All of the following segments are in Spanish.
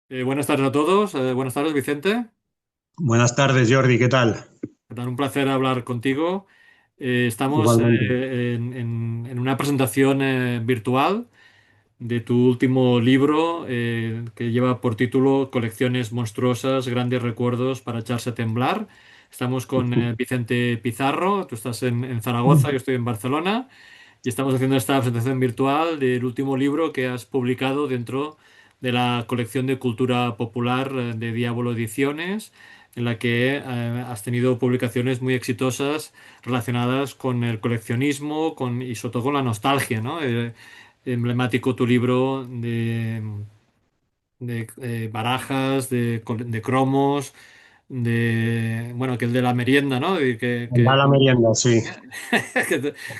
Buenas tardes a todos. Buenas tardes, Vicente. Buenas tardes, Jordi, ¿qué tal? ¿Qué tal? Un placer hablar contigo. Estamos Igualmente. en una presentación virtual de tu último libro que lleva por título Colecciones monstruosas, grandes recuerdos para echarse a temblar. Estamos con Vicente Pizarro. Tú estás en Zaragoza, yo estoy en Barcelona. Y estamos haciendo esta presentación virtual del último libro que has publicado dentro de la colección de cultura popular de Diablo Ediciones, en la que has tenido publicaciones muy exitosas relacionadas con el coleccionismo y sobre todo con la nostalgia, ¿no? Emblemático tu libro de barajas, de cromos, bueno, que el de la merienda, ¿no? Y Va la merienda, sí.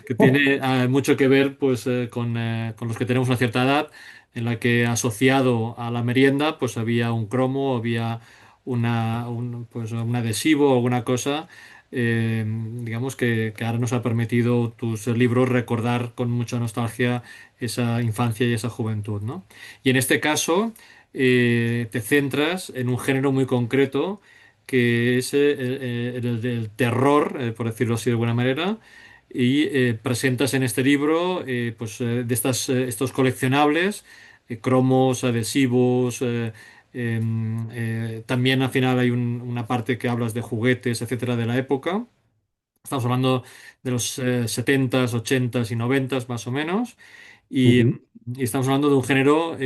que tiene mucho que ver pues con los que tenemos una cierta edad en la que asociado a la merienda pues había un cromo, había pues, un adhesivo o alguna cosa digamos que ahora nos ha permitido tus libros recordar con mucha nostalgia esa infancia y esa juventud, ¿no? Y en este caso te centras en un género muy concreto que es el del terror, por decirlo así de alguna manera, y presentas en este libro estos coleccionables, cromos, adhesivos, también al final hay una parte que hablas de juguetes, etcétera, de la época. Estamos hablando de los 70s, 80s y 90s más o menos. Y, Ujú. y estamos hablando de un género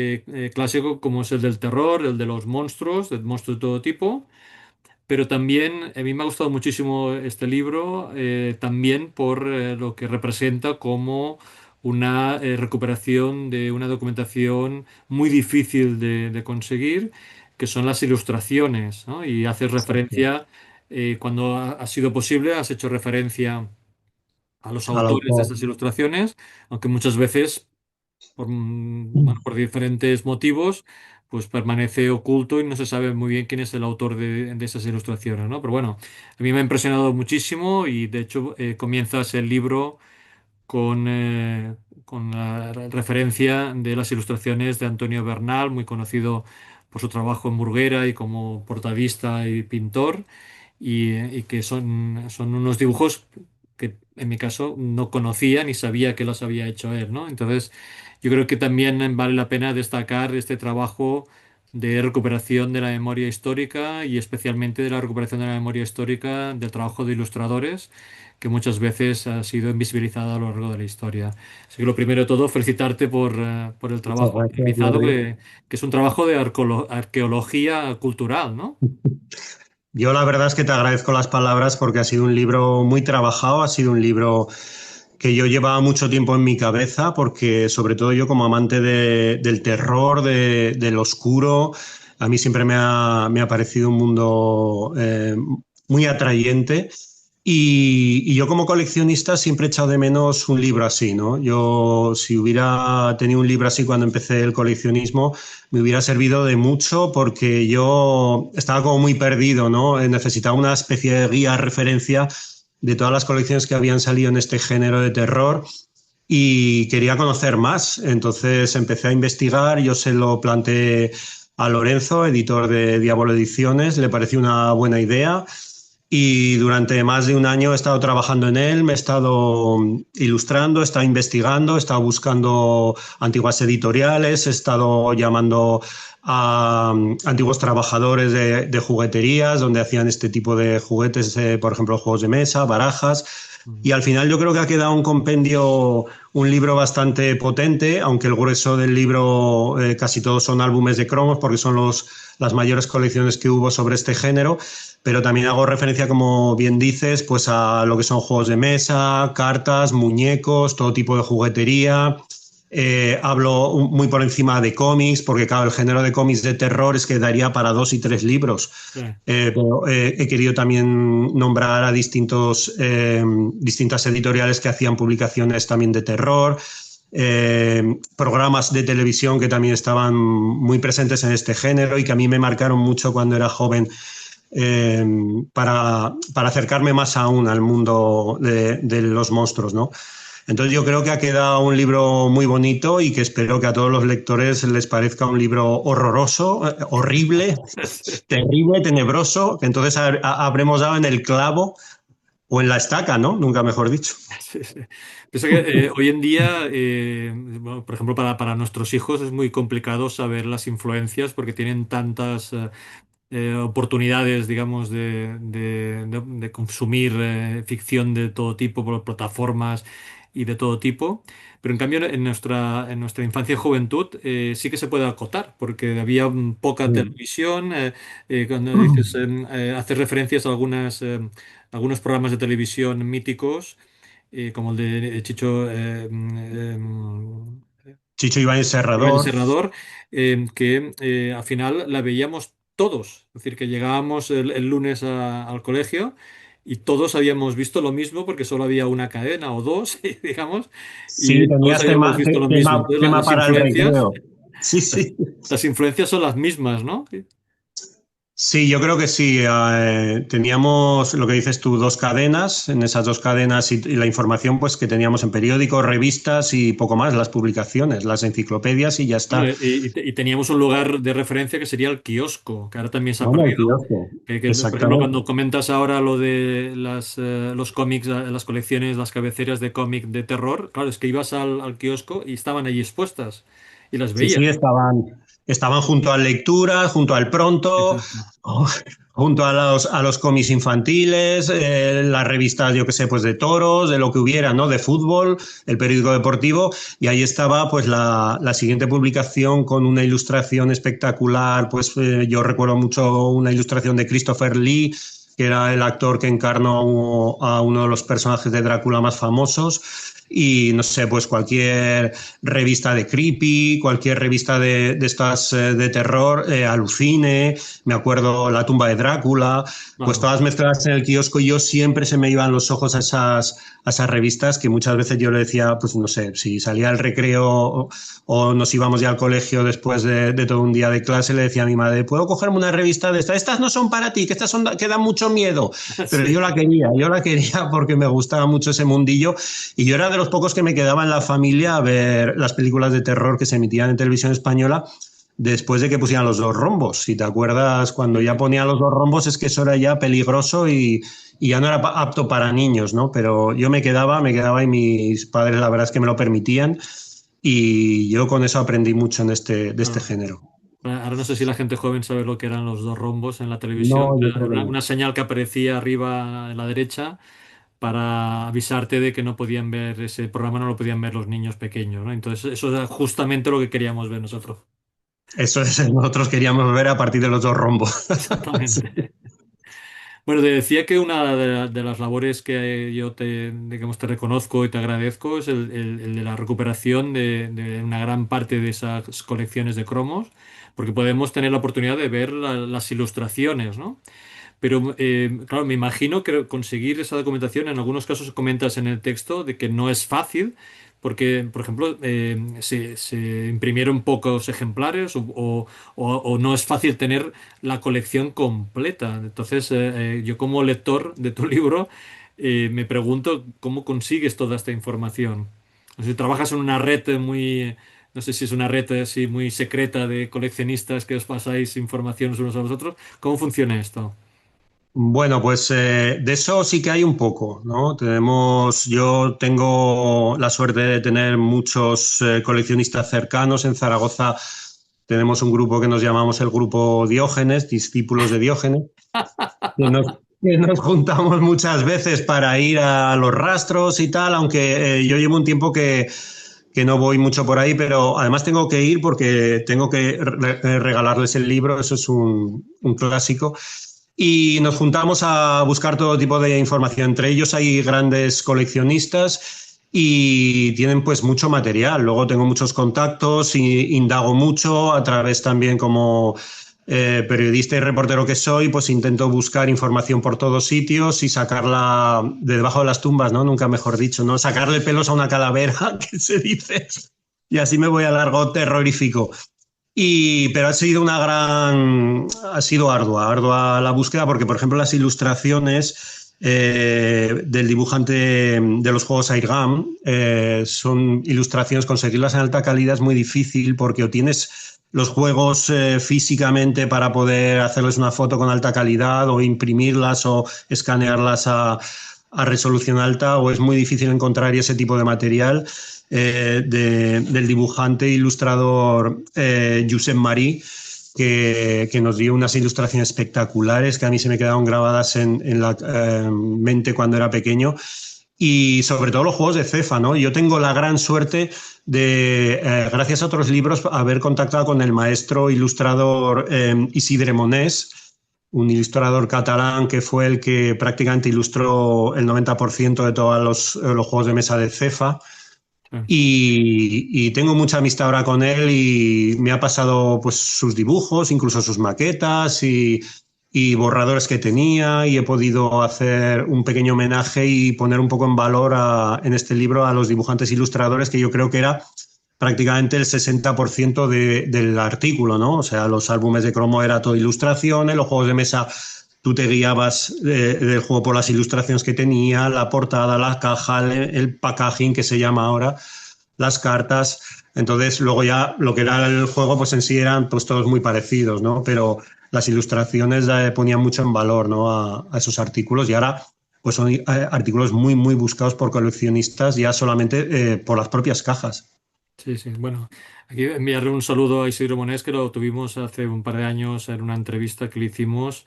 clásico como es el del terror, el de monstruos de todo tipo. Pero también a mí me ha gustado muchísimo este libro, también por lo que representa como una recuperación de una documentación muy difícil de conseguir, que son las ilustraciones, ¿no? Y haces Exacto. referencia, cuando ha sido posible, has hecho referencia a los Al autores de autor. estas ilustraciones, aunque muchas veces bueno, por diferentes motivos, pues permanece oculto y no se sabe muy bien quién es el autor de esas ilustraciones, ¿no? Pero bueno, a mí me ha impresionado muchísimo y de hecho comienzas el libro con la referencia de las ilustraciones de Antonio Bernal, muy conocido por su trabajo en Burguera y como portadista y pintor y que son unos dibujos que en mi caso no conocía ni sabía que los había hecho él, ¿no? Entonces, yo creo que también vale la pena destacar este trabajo de recuperación de la memoria histórica y especialmente de la recuperación de la memoria histórica del trabajo de ilustradores, que muchas veces ha sido invisibilizada a lo largo de la historia. Así que lo primero de todo, felicitarte por el Muchas trabajo gracias, realizado, Jordi. que es un trabajo de arqueología cultural, ¿no? Yo la verdad es que te agradezco las palabras porque ha sido un libro muy trabajado, ha sido un libro que yo llevaba mucho tiempo en mi cabeza porque sobre todo yo como amante del terror, del oscuro, a mí siempre me ha parecido un mundo muy atrayente. Y yo como coleccionista siempre he echado de menos un libro así, ¿no? Yo si hubiera tenido un libro así cuando empecé el coleccionismo, me hubiera servido de mucho porque yo estaba como muy perdido, ¿no? Necesitaba una especie de guía, referencia de todas las colecciones que habían salido en este género de terror y quería conocer más. Entonces empecé a investigar, yo se lo planteé a Lorenzo, editor de Diablo Ediciones, le pareció una buena idea y durante más de un año he estado trabajando en él, me he estado ilustrando, he estado investigando, he estado buscando antiguas editoriales, he estado llamando a antiguos trabajadores de jugueterías donde hacían este tipo de juguetes, por ejemplo, juegos de mesa, barajas. Y al final yo creo que ha quedado un compendio, un libro bastante potente, aunque el grueso del libro casi todos son álbumes de cromos porque son las mayores colecciones que hubo sobre este género, pero también hago referencia, como bien dices, pues a lo que son juegos de mesa, cartas, muñecos, todo tipo de juguetería. Hablo muy por encima de cómics, porque claro, el género de cómics de terror es que daría para 2 y 3 libros. Sí. Pero he querido también nombrar a distintas editoriales que hacían publicaciones también de terror, programas de televisión que también estaban muy presentes en este género y que a mí me marcaron mucho cuando era joven, eh, para acercarme más aún al mundo de los monstruos, ¿no? Entonces yo creo que ha quedado un libro muy bonito y que espero que a todos los lectores les parezca un libro horroroso, horrible, terrible, tenebroso, que entonces habremos dado en el clavo o en la estaca, ¿no? Nunca mejor dicho. Sí, sí. Pienso que hoy en día, bueno, por ejemplo, para nuestros hijos es muy complicado saber las influencias porque tienen tantas oportunidades, digamos, de consumir ficción de todo tipo por plataformas y de todo tipo. Pero en cambio, en nuestra infancia y juventud sí que se puede acotar, porque había poca televisión. Cuando dices, haces referencias a algunos programas de televisión míticos, como el de Chicho. Chicho Ibáñez Iván el Serrador. Serrador, que al final la veíamos todos. Es decir, que llegábamos el lunes al colegio y todos habíamos visto lo mismo porque solo había una cadena o dos, digamos, y Sí, todos tenías habíamos visto lo mismo. Entonces, tema para el recreo. Sí, sí. las influencias son las mismas, ¿no? Sí. Sí, yo creo que sí. Teníamos lo que dices tú, dos cadenas. En esas dos cadenas y la información pues que teníamos en periódicos, revistas y poco más, las publicaciones, las enciclopedias y ya Bueno, está. y teníamos un lugar de referencia que sería el kiosco, que ahora también se ha Bueno, el perdido. kiosco. Por ejemplo, Exactamente. cuando comentas ahora lo de los cómics, las colecciones, las cabeceras de cómic de terror, claro, es que ibas al kiosco y estaban allí expuestas y las Sí, veías. sí, estaban junto a lecturas, junto al pronto, Exacto. junto a los cómics infantiles, las revistas, yo qué sé, pues de toros, de lo que hubiera, ¿no? De fútbol, el periódico deportivo, y ahí estaba pues la siguiente publicación con una ilustración espectacular, pues yo recuerdo mucho una ilustración de Christopher Lee, que era el actor que encarnó a uno de los personajes de Drácula más famosos, y no sé, pues cualquier revista de creepy, cualquier revista de estas de terror, Alucine, me acuerdo La tumba de Drácula, pues Claro. todas mezcladas en el kiosco y yo siempre se me iban los ojos a esas revistas que muchas veces yo le decía, pues no sé, si salía al recreo o nos íbamos ya al colegio después de todo un día de clase, le decía a mi madre, ¿puedo cogerme una revista de estas? Estas no son para ti, que estas son que dan mucho miedo, pero Sí. yo la quería porque me gustaba mucho ese mundillo y yo era de los pocos que me quedaba en la familia a ver las películas de terror que se emitían en televisión española después de que pusieran los dos rombos. Si te acuerdas, cuando ya ponían los dos rombos es que eso era ya peligroso y ya no era apto para niños, ¿no? Pero yo me quedaba y mis padres la verdad es que me lo permitían y yo con eso aprendí mucho de este Claro. género. Ahora no sé si la gente joven sabe lo que eran los dos rombos en la televisión. No, yo creo que Una no. señal que aparecía arriba en la derecha para avisarte de que no podían ver ese programa, no lo podían ver los niños pequeños, ¿no? Entonces, eso era justamente lo que queríamos ver nosotros. Eso es, nosotros queríamos ver a partir de los dos rombos. Sí. Exactamente. Bueno, te decía que una de las labores que yo digamos, te reconozco y te agradezco es el de la recuperación de una gran parte de esas colecciones de cromos, porque podemos tener la oportunidad de ver las ilustraciones, ¿no? Pero, claro, me imagino que conseguir esa documentación, en algunos casos comentas en el texto de que no es fácil, porque, por ejemplo, se imprimieron pocos ejemplares o no es fácil tener la colección completa. Entonces, yo como lector de tu libro, me pregunto cómo consigues toda esta información. O sea, si trabajas en una red muy... No sé si es una red así muy secreta de coleccionistas que os pasáis información unos a los otros. ¿Cómo funciona esto? Bueno, pues de eso sí que hay un poco, ¿no? Yo tengo la suerte de tener muchos coleccionistas cercanos en Zaragoza. Tenemos un grupo que nos llamamos el grupo Diógenes, discípulos de Diógenes, que nos, que nos juntamos muchas veces para ir a los rastros y tal, aunque yo llevo un tiempo que no voy mucho por ahí, pero además tengo que ir porque tengo que regalarles el libro, eso es un clásico. Y nos juntamos a buscar todo tipo de información. Entre ellos hay grandes coleccionistas y tienen pues mucho material. Luego tengo muchos contactos y indago mucho a través también como periodista y reportero que soy, pues intento buscar información por todos sitios y sacarla de debajo de las tumbas, ¿no? Nunca mejor dicho, ¿no? Sacarle pelos a una calavera, que se dice. Y así me voy a largo terrorífico. Pero ha sido ardua la búsqueda, porque por ejemplo las ilustraciones del dibujante de los juegos Airgam. Son ilustraciones, conseguirlas en alta calidad es muy difícil porque o tienes los juegos físicamente para poder hacerles una foto con alta calidad o imprimirlas o escanearlas a resolución alta, o es muy difícil encontrar ese tipo de material. Del dibujante e ilustrador Josep Marí, que nos dio unas ilustraciones espectaculares que a mí se me quedaron grabadas en la mente cuando era pequeño. Y sobre todo los juegos de Cefa, ¿no? Yo tengo la gran suerte de, gracias a otros libros, haber contactado con el maestro ilustrador Isidre Monés, un ilustrador catalán que fue el que prácticamente ilustró el 90% de todos los juegos de mesa de Cefa. Y tengo mucha amistad ahora con él y me ha pasado pues sus dibujos, incluso sus maquetas y borradores que tenía, y he podido hacer un pequeño homenaje y poner un poco en valor en este libro a los dibujantes e ilustradores, que yo creo que era prácticamente el 60% del artículo, ¿no? O sea, los álbumes de cromo era todo ilustraciones, los juegos de mesa tú te guiabas del juego por las ilustraciones que tenía, la portada, la caja, el packaging que se llama ahora, las cartas. Entonces, luego ya lo que era el juego, pues en sí eran pues todos muy parecidos, ¿no? Pero las ilustraciones ponían mucho en valor, ¿no? a esos artículos, y ahora pues son artículos muy, muy buscados por coleccionistas ya solamente por las propias cajas. Sí, sí. Bueno, aquí enviarle un saludo a Isidro Monés, que lo tuvimos hace un par de años en una entrevista que le hicimos,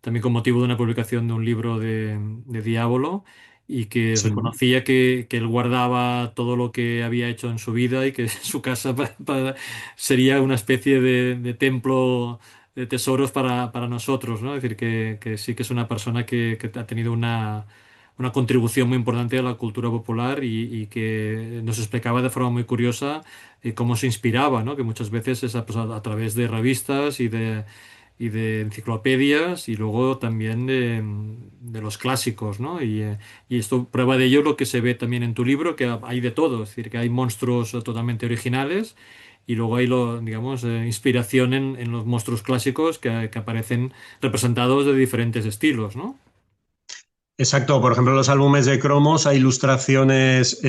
también con motivo de una publicación de un libro de Diablo, y que Sí. reconocía que él guardaba todo lo que había hecho en su vida y que su casa sería una especie de templo de tesoros para nosotros, ¿no? Es decir, que sí que es una persona que ha tenido una contribución muy importante a la cultura popular, y que nos explicaba de forma muy curiosa cómo se inspiraba, ¿no? Que muchas veces es pues, a través de revistas y de enciclopedias, y luego también de los clásicos, ¿no? Y esto, prueba de ello lo que se ve también en tu libro, que hay de todo, es decir, que hay monstruos totalmente originales, y luego hay, digamos, inspiración en los monstruos clásicos que aparecen representados de diferentes estilos, ¿no? Exacto, por ejemplo, los álbumes de cromos hay ilustraciones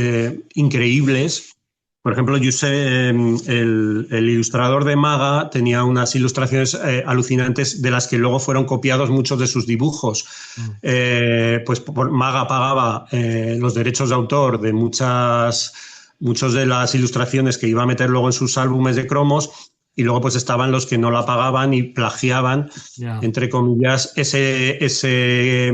increíbles. Por ejemplo, yo sé, el ilustrador de Maga tenía unas ilustraciones alucinantes de las que luego fueron copiados muchos de sus dibujos. Mm. Maga pagaba los derechos de autor de muchas de las ilustraciones que iba a meter luego en sus álbumes de cromos, y luego pues estaban los que no la pagaban y plagiaban, Ya. entre comillas, ese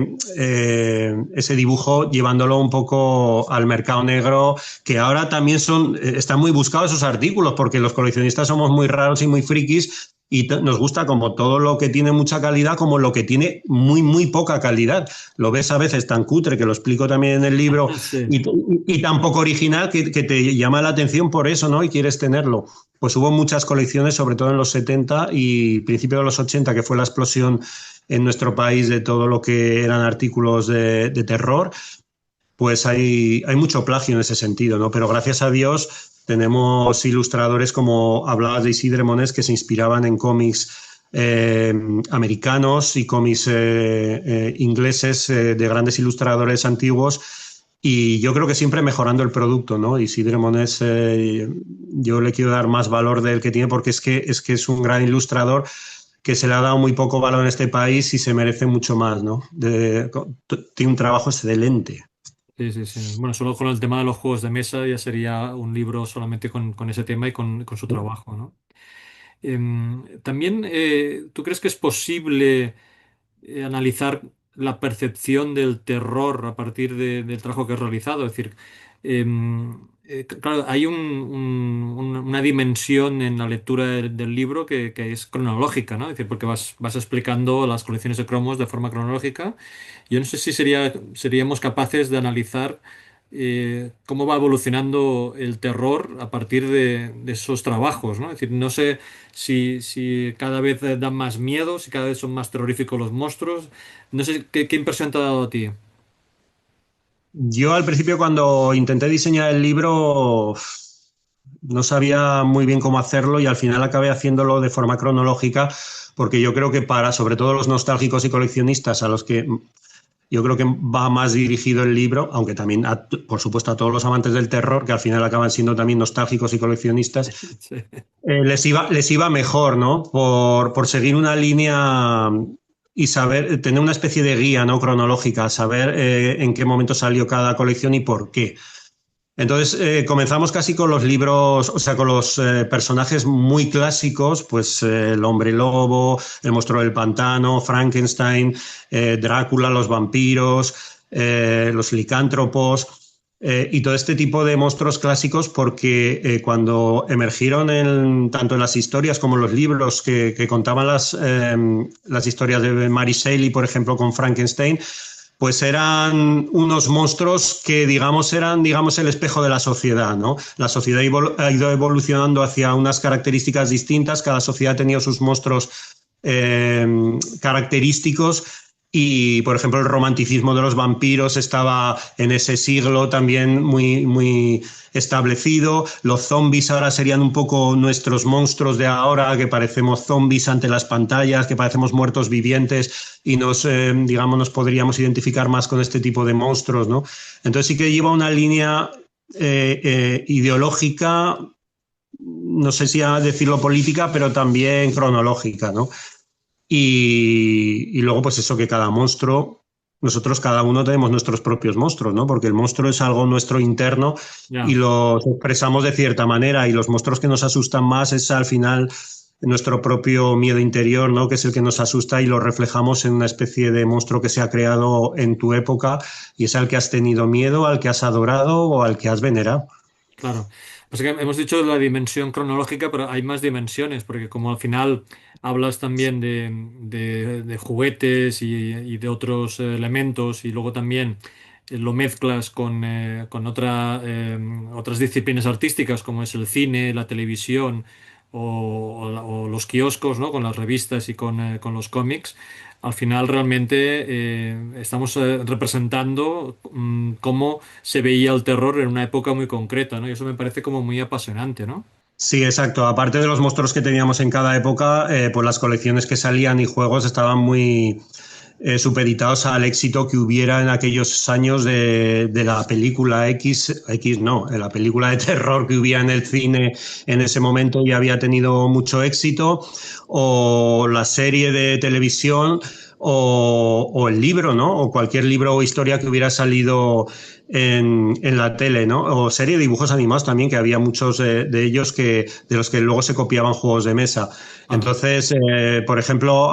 dibujo, llevándolo un poco al mercado negro, que ahora también están muy buscados esos artículos, porque los coleccionistas somos muy raros y muy frikis, y nos gusta como todo lo que tiene mucha calidad como lo que tiene muy, muy poca calidad. Lo ves a veces tan cutre, que lo explico también en el libro, Sí. y tan poco original que te llama la atención por eso, ¿no? Y quieres tenerlo. Pues hubo muchas colecciones, sobre todo en los 70 y principios de los 80, que fue la explosión en nuestro país de todo lo que eran artículos de terror. Pues hay mucho plagio en ese sentido, ¿no? Pero gracias a Dios tenemos ilustradores, como hablabas de Isidre Monés, que se inspiraban en cómics americanos y cómics ingleses de grandes ilustradores antiguos, y yo creo que siempre mejorando el producto, ¿no? Isidre Monés, yo le quiero dar más valor del que tiene, porque es un gran ilustrador que se le ha dado muy poco valor en este país y se merece mucho más, ¿no? Tiene un trabajo excelente. Sí, sí, sí. Bueno, solo con el tema de los juegos de mesa ya sería un libro solamente con ese tema y con su trabajo, ¿no? También, ¿tú crees que es posible analizar la percepción del terror a partir del trabajo que has realizado? Es decir, claro, hay una dimensión en la lectura del libro que es cronológica, ¿no? Es decir, porque vas explicando las colecciones de cromos de forma cronológica. Yo no sé si seríamos capaces de analizar cómo va evolucionando el terror a partir de esos trabajos, ¿no? Es decir, no sé si cada vez dan más miedo, si cada vez son más terroríficos los monstruos. No sé qué impresión te ha dado a ti. Yo al principio, cuando intenté diseñar el libro, no sabía muy bien cómo hacerlo, y al final acabé haciéndolo de forma cronológica, porque yo creo que para, sobre todo los nostálgicos y coleccionistas, a los que Yo creo que va más dirigido el libro, aunque también, por supuesto, a todos los amantes del terror, que al final acaban siendo también nostálgicos y coleccionistas, Sí, les iba mejor, ¿no? Por seguir una línea y saber, tener una especie de guía, ¿no? Cronológica, saber en qué momento salió cada colección y por qué. Entonces comenzamos casi con los libros, o sea, con los personajes muy clásicos, pues el hombre lobo, el monstruo del pantano, Frankenstein, Drácula, los vampiros, los licántropos y todo este tipo de monstruos clásicos porque cuando emergieron tanto en las historias como en los libros que contaban las historias de Mary Shelley, por ejemplo, con Frankenstein, pues eran unos monstruos que, digamos, eran, digamos, el espejo de la sociedad, ¿no? La sociedad ha ido evolucionando hacia unas características distintas, cada sociedad tenía sus monstruos característicos y, por ejemplo, el romanticismo de los vampiros estaba en ese siglo también muy establecido. Los zombies ahora serían un poco nuestros monstruos de ahora, que parecemos zombies ante las pantallas, que parecemos muertos vivientes y digamos, nos podríamos identificar más con este tipo de monstruos, ¿no? Entonces sí que lleva una línea ideológica, no sé si a decirlo política, pero también cronológica, ¿no? Y luego, pues eso, que cada monstruo, nosotros cada uno tenemos nuestros propios monstruos, ¿no? Porque el monstruo es algo nuestro interno y ya. los expresamos de cierta manera y los monstruos que nos asustan más es al final nuestro propio miedo interior, ¿no? Que es el que nos asusta y lo reflejamos en una especie de monstruo que se ha creado en tu época y es al que has tenido miedo, al que has adorado o al que has venerado. Claro. Pues que hemos dicho la dimensión cronológica, pero hay más dimensiones, porque como al final hablas también de juguetes y de otros elementos, y luego también lo mezclas con otras disciplinas artísticas, como es el cine, la televisión o los kioscos, ¿no? Con las revistas y con los cómics. Al final realmente estamos representando cómo se veía el terror en una época muy concreta, ¿no? Y eso me parece como muy apasionante, ¿no? Sí, exacto. Aparte de los monstruos que teníamos en cada época, pues las colecciones que salían y juegos estaban muy supeditados al éxito que hubiera en aquellos años de la película X no, de la película de terror que hubiera en el cine en ese momento y había tenido mucho éxito, o la serie de televisión, o el libro, ¿no? O cualquier libro o historia que hubiera salido en la tele, ¿no? O serie de dibujos animados también, que había muchos de ellos de los que luego se copiaban juegos de mesa. Claro. Entonces, por ejemplo,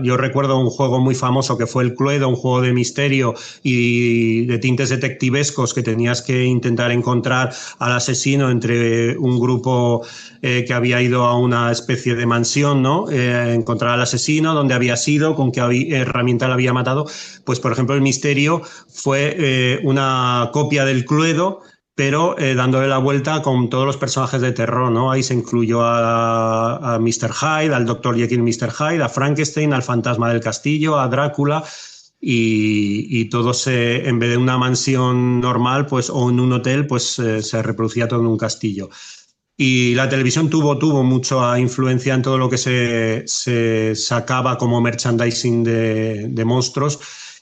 yo recuerdo un juego muy famoso que fue el Cluedo, un juego de misterio y de tintes detectivescos que tenías que intentar encontrar al asesino entre un grupo que había ido a una especie de mansión, ¿no? Encontrar al asesino, dónde había sido, con qué herramienta le había matado. Pues, por ejemplo, el misterio fue una copia del Cluedo, pero dándole la vuelta con todos los personajes de terror, ¿no? Ahí se incluyó a Mr. Hyde, al Dr. Jekyll y Mr. Hyde, a Frankenstein, al fantasma del castillo, a Drácula, y todo en vez de una mansión normal, pues, o en un hotel, pues se reproducía todo en un castillo. Y la televisión tuvo mucha influencia en todo lo que se sacaba como merchandising de monstruos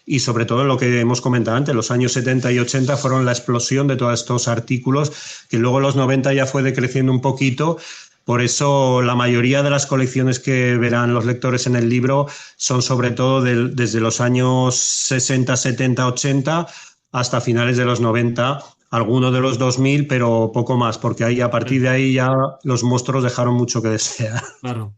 y sobre todo en lo que hemos comentado antes, los años 70 y 80 fueron la explosión de todos estos artículos, que luego en los 90 ya fue decreciendo un poquito. Por eso la mayoría de las colecciones que verán los lectores en el libro son sobre todo desde los años 60, 70, 80 hasta finales de los 90, algunos de los 2000, pero poco más, porque ahí a partir de ahí ya los monstruos dejaron mucho que desear. Claro.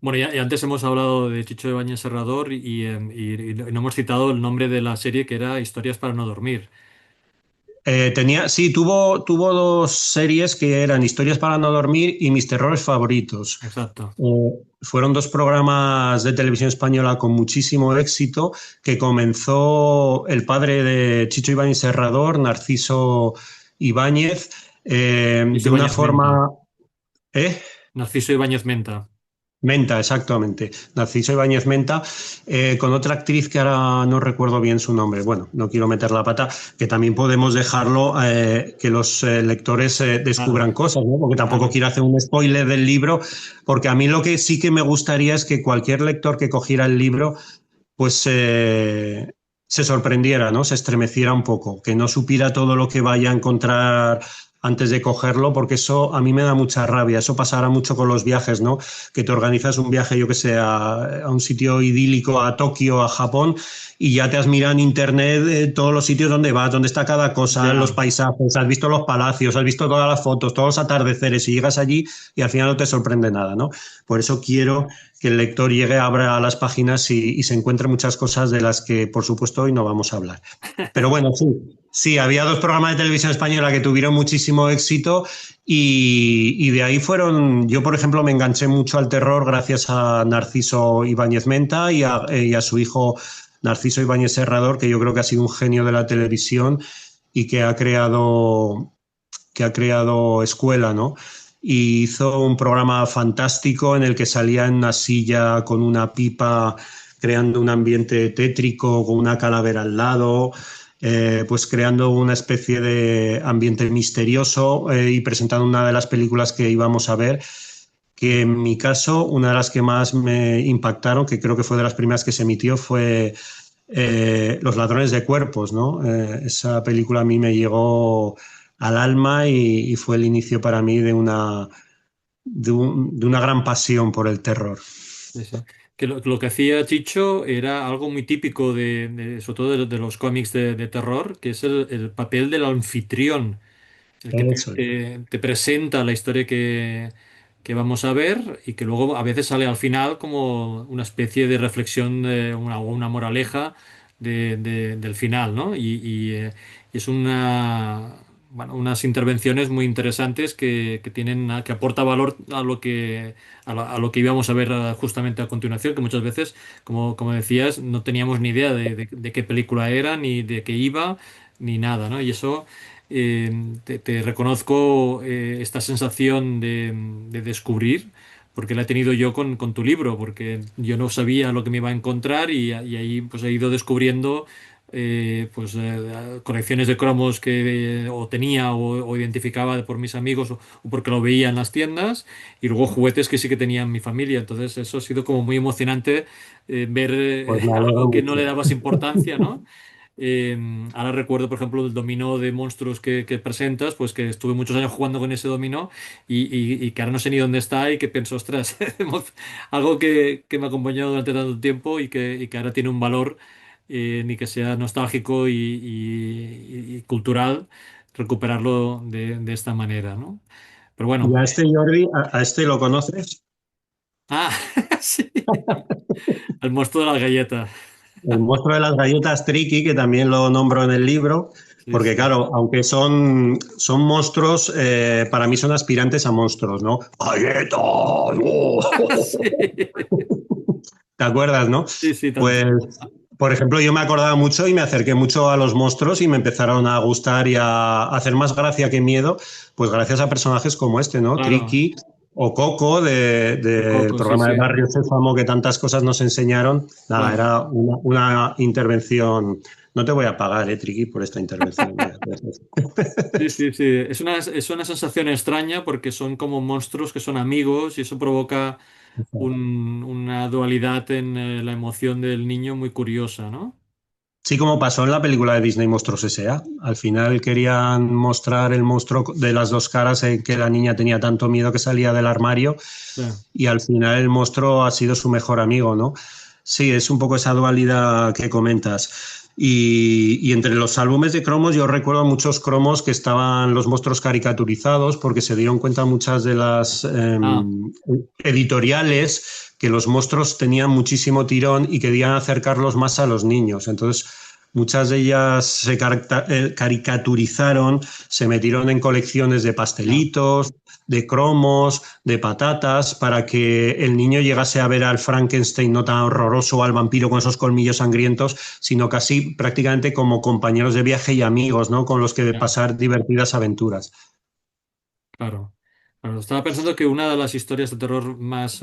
Bueno, y antes hemos hablado de Chicho Ibáñez Serrador y no hemos citado el nombre de la serie que era Historias para no dormir. Sí, tuvo dos series que eran Historias para no dormir y Mis terrores favoritos. Exacto. Fueron dos programas de televisión española con muchísimo éxito que comenzó el padre de Chicho Ibáñez Serrador, Narciso Ibáñez, Narciso de una Ibáñez Menta. forma... ¿Eh? Narciso Ibáñez Menta. Menta, exactamente. Narciso Ibáñez Menta, con otra actriz que ahora no recuerdo bien su nombre. Bueno, no quiero meter la pata, que también podemos dejarlo que los lectores Claro, descubran cosas, ¿no? Porque tampoco claro. quiero hacer un spoiler del libro, porque a mí lo que sí que me gustaría es que cualquier lector que cogiera el libro, pues se sorprendiera, ¿no? Se estremeciera un poco, que no supiera todo lo que vaya a encontrar antes de cogerlo, porque eso a mí me da mucha rabia. Eso pasará mucho con los viajes, ¿no? Que te organizas un viaje, yo que sé, a un sitio idílico, a Tokio, a Japón, y ya te has mirado en internet todos los sitios donde vas, donde está cada cosa, los Ya. paisajes, has visto los palacios, has visto todas las fotos, todos los atardeceres, y llegas allí y al final no te sorprende nada, ¿no? Por eso quiero que el lector llegue, abra las páginas y se encuentre muchas cosas de las que, por supuesto, hoy no vamos a hablar. Pero bueno, sí, sí, había dos programas de televisión española que tuvieron muchísimo éxito y de ahí fueron, yo por ejemplo me enganché mucho al terror gracias a Narciso Ibáñez Menta y a su hijo Narciso Ibáñez Serrador, que yo creo que ha sido un genio de la televisión y que ha creado escuela, ¿no? Y hizo un programa fantástico en el que salía en una silla con una pipa creando un ambiente tétrico, con una calavera al lado, pues creando una especie de ambiente misterioso y presentando una de las películas que íbamos a ver, que en mi caso, una de las que más me impactaron, que creo que fue de las primeras que se emitió, fue Los ladrones de cuerpos, ¿no? Esa película a mí me llegó al alma y fue el inicio para mí de una gran pasión por el terror. Sí, sí. Que lo que hacía Chicho era algo muy típico sobre todo de los cómics de terror, que es el papel del anfitrión, el que Eso es. te presenta la historia que vamos a ver y que luego a veces sale al final como una especie de reflexión, una moraleja del final, ¿no? Y es bueno, unas intervenciones muy interesantes que tienen, que aporta valor a lo que íbamos a ver justamente a continuación, que muchas veces, como decías, no teníamos ni idea de qué película era, ni de qué iba, ni nada, ¿no? Y eso te reconozco esta sensación de descubrir, porque la he tenido yo con tu libro, porque yo no sabía lo que me iba a encontrar y ahí pues he ido descubriendo colecciones de cromos que o tenía o identificaba por mis amigos o porque lo veía en las tiendas y luego juguetes que sí que tenía en mi familia. Entonces eso ha sido como muy emocionante ver Pues me alegro algo que no mucho. le dabas importancia, ¿no? Eh, Ahora recuerdo, por ejemplo, el dominó de monstruos que presentas, pues que estuve muchos años jugando con ese dominó y que ahora no sé ni dónde está y que pienso, ostras, algo que me ha acompañado durante tanto tiempo y que ahora tiene un valor, ni que sea nostálgico y cultural, recuperarlo de esta manera, ¿no? Pero Y bueno, a este Jordi, a este lo conoces, ah, sí, el monstruo de las galletas. el monstruo de las galletas Tricky, que también lo nombro en el libro, Sí, porque sí. claro, aunque son monstruos, para mí son aspirantes a monstruos, ¿no? ¡Galletas! ¡Oh! Sí, ¿Te acuerdas, no? sí, sí, Pues, tanto. por ejemplo, yo me acordaba mucho y me acerqué mucho a los monstruos y me empezaron a gustar y a hacer más gracia que miedo, pues gracias a personajes como este, ¿no? Claro, Tricky o Coco o del Coco, sí, programa sí. de Barrio Sésamo que tantas cosas nos enseñaron. Nada, Claro. era una intervención. No te voy a pagar, Tricky, por esta intervención. Mira, gracias. Sí, sí, sí. Es una sensación extraña porque son como monstruos que son amigos y eso provoca una dualidad en la emoción del niño muy curiosa, ¿no? Sí, como pasó en la película de Disney Monstruos S.A. Al final querían mostrar el monstruo de las dos caras en que la niña tenía tanto miedo que salía del armario Sí, y al final el monstruo ha sido su mejor amigo, ¿no? Sí, es un poco esa dualidad que comentas. Y entre los álbumes de cromos yo recuerdo muchos cromos que estaban los monstruos caricaturizados porque se dieron cuenta muchas de las ah, editoriales que los monstruos tenían muchísimo tirón y querían acercarlos más a los niños. Entonces, muchas de ellas se caricaturizaron, se metieron en colecciones de ya, pastelitos, de cromos, de patatas, para que el niño llegase a ver al Frankenstein no tan horroroso o al vampiro con esos colmillos sangrientos, sino casi prácticamente como compañeros de viaje y amigos, ¿no? Con los que ya, pasar divertidas aventuras. claro. Claro, estaba pensando que una de las historias de terror más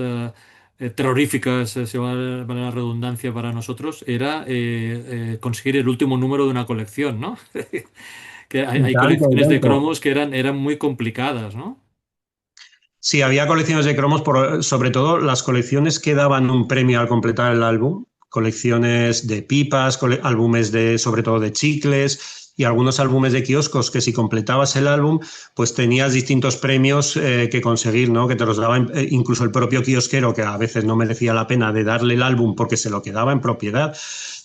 terroríficas, si vale la redundancia para nosotros, era conseguir el último número de una colección, ¿no? Que Y hay tanto, y colecciones de tanto. cromos que eran muy complicadas, ¿no? Sí, había colecciones de cromos, sobre todo las colecciones que daban un premio al completar el álbum, colecciones de pipas, álbumes de, sobre todo de chicles y algunos álbumes de kioscos que si completabas el álbum, pues tenías distintos premios que conseguir, ¿no? Que te los daba incluso el propio kiosquero, que a veces no merecía la pena de darle el álbum porque se lo quedaba en propiedad.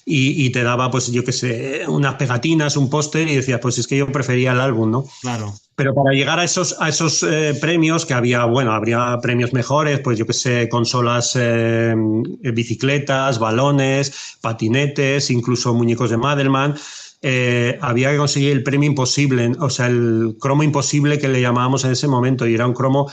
Y te daba, pues yo qué sé, unas pegatinas, un póster y decías, pues es que yo prefería el álbum, ¿no? Claro. Pero para llegar a esos premios, que había, bueno, habría premios mejores, pues yo qué sé, consolas, bicicletas, balones, patinetes, incluso muñecos de Madelman, había que conseguir el premio imposible, o sea, el cromo imposible que le llamábamos en ese momento, y era un cromo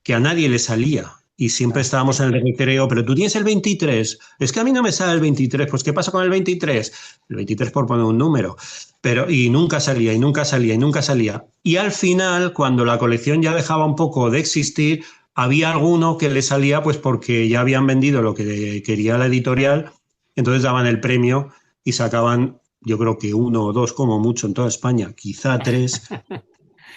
que a nadie le salía. Y siempre Ya. estábamos en el recreo, pero tú tienes el 23. Es que a mí no me sale el 23. Pues ¿qué pasa con el 23? El 23 por poner un número. Pero, y nunca salía, y nunca salía, y nunca salía. Y al final, cuando la colección ya dejaba un poco de existir, había alguno que le salía pues porque ya habían vendido lo que quería la editorial, entonces daban el premio y sacaban, yo creo que uno o dos como mucho en toda España, quizá tres,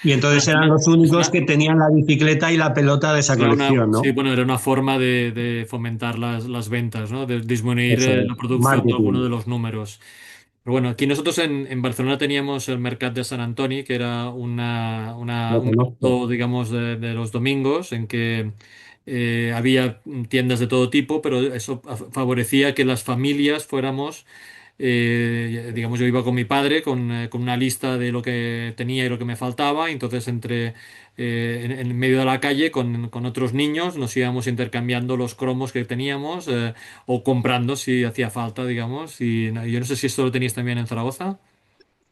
y Bueno, entonces eran los es únicos una, que tenían la bicicleta y la pelota de esa era una, colección, sí, ¿no? bueno, era una forma de fomentar las ventas, ¿no? De disminuir Eso la es, producción de alguno marketing. de los números. Pero bueno, aquí nosotros en Barcelona teníamos el Mercat de Sant Antoni, que era Lo un conozco. mercado, digamos, de los domingos, en que había tiendas de todo tipo, pero eso favorecía que las familias fuéramos, digamos, yo iba con mi padre con una lista de lo que tenía y lo que me faltaba, y entonces en medio de la calle con otros niños nos íbamos intercambiando los cromos que teníamos o comprando si hacía falta, digamos. Y yo no sé si esto lo teníais también en Zaragoza.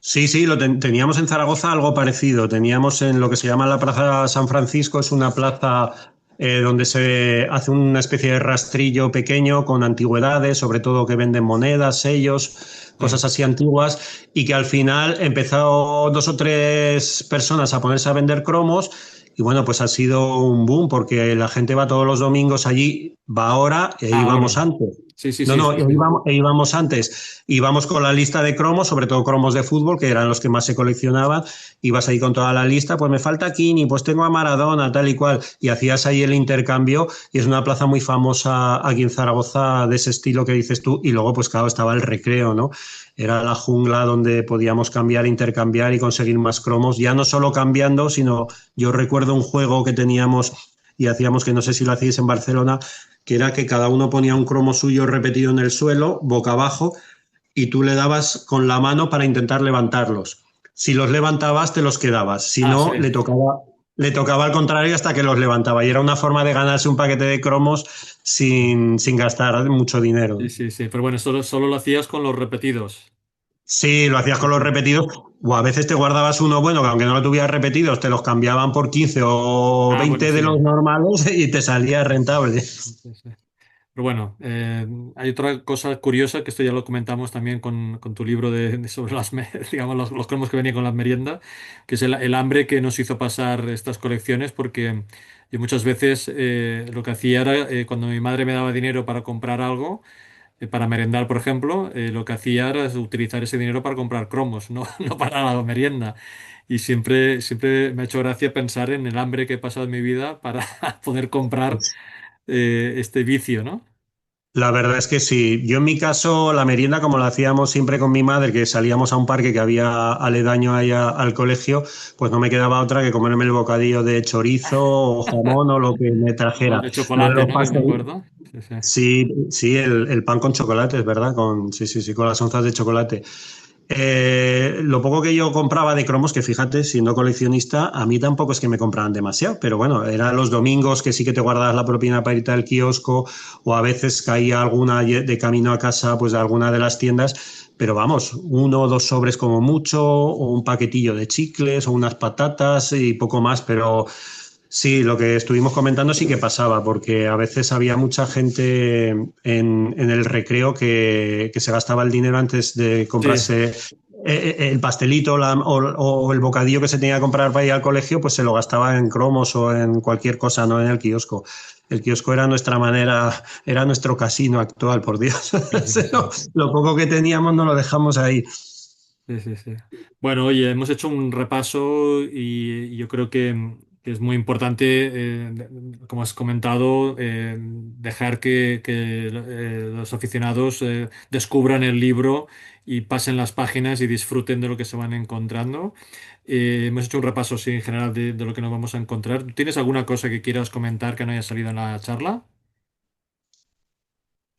Sí, sí, teníamos en Zaragoza algo parecido. Teníamos en lo que se llama la Plaza San Francisco, es una plaza donde se hace una especie de rastrillo pequeño con antigüedades, sobre todo que venden monedas, sellos, Sí. cosas así antiguas, y que al final empezó dos o tres personas a ponerse a vender cromos. Y bueno, pues ha sido un boom porque la gente va todos los domingos allí, va ahora e Ah, íbamos ahora. antes. Sí, sí, No, sí, no, sí, sí. íbamos antes. Íbamos con la lista de cromos, sobre todo cromos de fútbol, que eran los que más se coleccionaban. Ibas ahí con toda la lista, pues me falta Kini, pues tengo a Maradona, tal y cual. Y hacías ahí el intercambio. Y es una plaza muy famosa aquí en Zaragoza de ese estilo que dices tú. Y luego, pues claro, estaba el recreo, ¿no? Era la jungla donde podíamos cambiar, intercambiar y conseguir más cromos. Ya no solo cambiando, sino yo recuerdo un juego que teníamos y hacíamos, que no sé si lo hacíais en Barcelona, que era que cada uno ponía un cromo suyo repetido en el suelo, boca abajo, y tú le dabas con la mano para intentar levantarlos. Si los levantabas, te los quedabas. Si Ah, sí. no, le tocaba al contrario hasta que los levantaba. Y era una forma de ganarse un paquete de cromos sin gastar mucho Sí, dinero. sí, sí. Pero bueno, solo lo hacías con los repetidos. Sí, lo hacías Sí, con los sí. repetidos, o a veces te guardabas uno bueno, que aunque no lo tuvieras repetidos, te los cambiaban por 15 o Ah, bueno, 20 de sí. los normales y te salía rentable. Sí, sí. Pero bueno, hay otra cosa curiosa que esto ya lo comentamos también con tu libro sobre digamos, los cromos que venían con la merienda, que es el hambre que nos hizo pasar estas colecciones, porque yo muchas veces lo que hacía era, cuando mi madre me daba dinero para comprar algo, para merendar, por ejemplo, lo que hacía era utilizar ese dinero para comprar cromos, no, no para la merienda. Y siempre me ha hecho gracia pensar en el hambre que he pasado en mi vida para poder comprar este vicio, ¿no? La verdad es que sí. Yo en mi caso, la merienda, como la hacíamos siempre con mi madre, que salíamos a un parque que había aledaño ahí al colegio, pues no me quedaba otra que comerme el bocadillo de chorizo o jamón o lo que me O trajera. de Lo de chocolate, los ¿no? Que me pasteles. acuerdo. Sí, sí. Sí, sí, el pan con chocolate, es verdad, sí, sí, sí, con las onzas de chocolate. Lo poco que yo compraba de cromos, que fíjate, siendo coleccionista, a mí tampoco es que me compraban demasiado, pero bueno, eran los domingos que sí que te guardabas la propina para irte al kiosco, o a veces caía alguna de camino a casa, pues de alguna de las tiendas, pero vamos, uno o dos sobres como mucho, o un paquetillo de chicles, o unas patatas y poco más, pero sí, lo que estuvimos comentando sí que pasaba, porque a veces había mucha gente en el recreo que se gastaba el dinero antes de Sí, comprarse el pastelito o el bocadillo que se tenía que comprar para ir al colegio, pues se lo gastaba en cromos o en cualquier cosa, no en el kiosco. El kiosco era nuestra manera, era nuestro casino actual, por Dios. sí, sí, sí. Lo poco que teníamos no lo dejamos ahí. Sí, sí, sí. Bueno, oye, hemos hecho un repaso y yo creo que que es muy importante, como has comentado, dejar que los aficionados descubran el libro y pasen las páginas y disfruten de lo que se van encontrando. Hemos hecho un repaso, sí, en general de lo que nos vamos a encontrar. ¿Tienes alguna cosa que quieras comentar que no haya salido en la charla?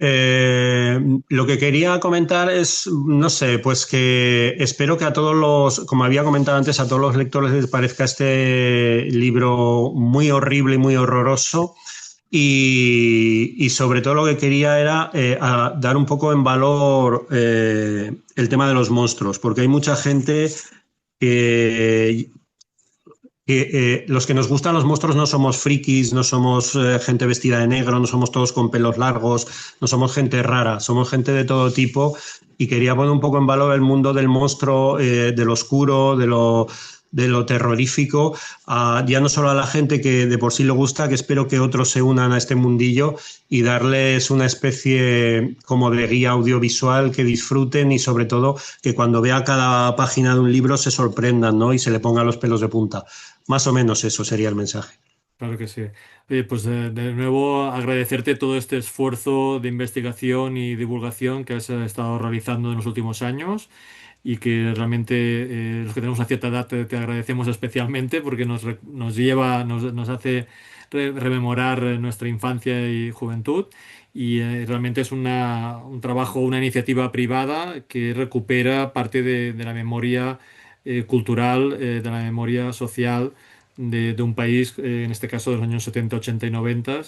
Eh, lo que quería comentar es, no sé, pues que espero que a todos los, como había comentado antes, a todos los lectores les parezca este libro muy horrible y muy horroroso. Y sobre todo lo que quería era dar un poco en valor el tema de los monstruos, porque hay mucha gente que los que nos gustan los monstruos no somos frikis, no somos gente vestida de negro, no somos todos con pelos largos, no somos gente rara, somos gente de todo tipo y quería poner un poco en valor el mundo del monstruo, del oscuro, de lo terrorífico, ya no solo a la gente que de por sí le gusta, que espero que otros se unan a este mundillo y darles una especie como de guía audiovisual que disfruten y sobre todo que cuando vea cada página de un libro se sorprendan, ¿no? Y se le pongan los pelos de punta. Más o menos eso sería el mensaje. Claro que sí. Pues de nuevo agradecerte todo este esfuerzo de investigación y divulgación que has estado realizando en los últimos años y que realmente los que tenemos una cierta edad te agradecemos especialmente porque nos lleva, nos hace rememorar nuestra infancia y juventud y realmente es un trabajo, una iniciativa privada que recupera parte de la memoria cultural, de la memoria social de un país, en este caso de los años 70, 80 y 90,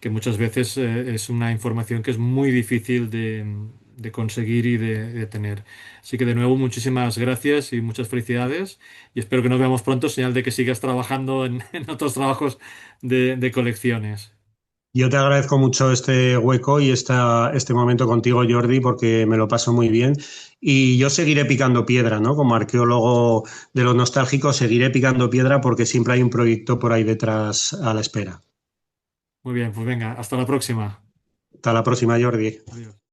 que muchas veces es una información que es muy difícil de conseguir y de tener. Así que de nuevo, muchísimas gracias y muchas felicidades y espero que nos veamos pronto, señal de que sigas trabajando en otros trabajos de colecciones. Yo te agradezco mucho este hueco y este momento contigo, Jordi, porque me lo paso muy bien. Y yo seguiré picando piedra, ¿no? Como arqueólogo de los nostálgicos, seguiré picando piedra porque siempre hay un proyecto por ahí detrás a la espera. Muy bien, pues venga, hasta la próxima. Hasta la próxima, Jordi. Adiós.